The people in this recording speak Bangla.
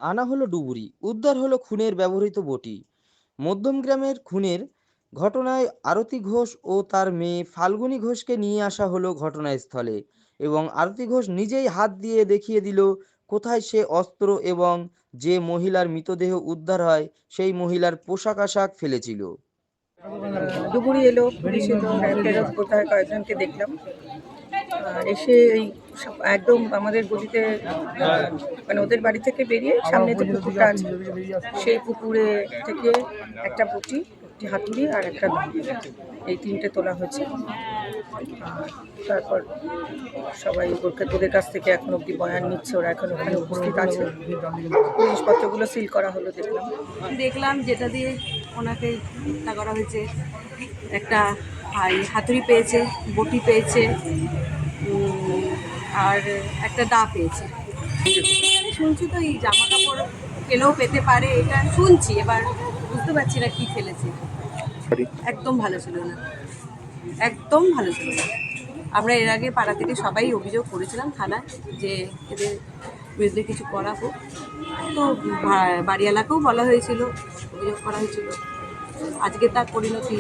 আনা হলো ডুবুরি, উদ্ধার হলো খুনের ব্যবহৃত বটি। মধ্যমগ্রামের খুনের ঘটনায় আরতি ঘোষ ও তার মেয়ে ফাল্গুনী ঘোষকে নিয়ে আসা হলো ঘটনাস্থলে এবং আরতি ঘোষ নিজেই হাত দিয়ে দেখিয়ে দিল কোথায় সে অস্ত্র এবং যে মহিলার মৃতদেহ উদ্ধার হয় সেই মহিলার পোশাক আশাক ফেলেছিল। ডুবুরি এলো, পুলিশ এলো, ফেরত কোথায় কয়েকজনকে দেখলাম। আর এসে এই একদম আমাদের গলিতে মানে ওদের বাড়ি থেকে বেরিয়ে সামনে যে পুকুরটা আছে সেই পুকুরে থেকে একটা বটি, একটি হাতুড়ি আর একটা দা, এই তিনটে তোলা হয়েছে। তারপর সবাই ওদের কাছ থেকে এখন অব্দি বয়ান নিচ্ছে, ওরা এখন ওখানে উপস্থিত আছে। জিনিসপত্রগুলো সিল করা হলো, দেখলাম যেটা দিয়ে ওনাকে হত্যা করা হয়েছে। একটা হাতুড়ি পেয়েছে, বটি পেয়েছে, আর একটা দা পেয়েছে। শুনছি তো এই জামা কাপড় ফেলেও পেতে পারে, এটা শুনছি, এবার বুঝতে পারছি না কি ফেলেছে। একদম ভালো ছিল না, একদম ভালো ছিল না। আমরা এর আগে পাড়া থেকে সবাই অভিযোগ করেছিলাম থানায় যে এদের বিরুদ্ধে কিছু করা হোক, তো বাড়ি এলাকাও বলা হয়েছিল, অভিযোগ করা হয়েছিল। আজকে তার পরিণতি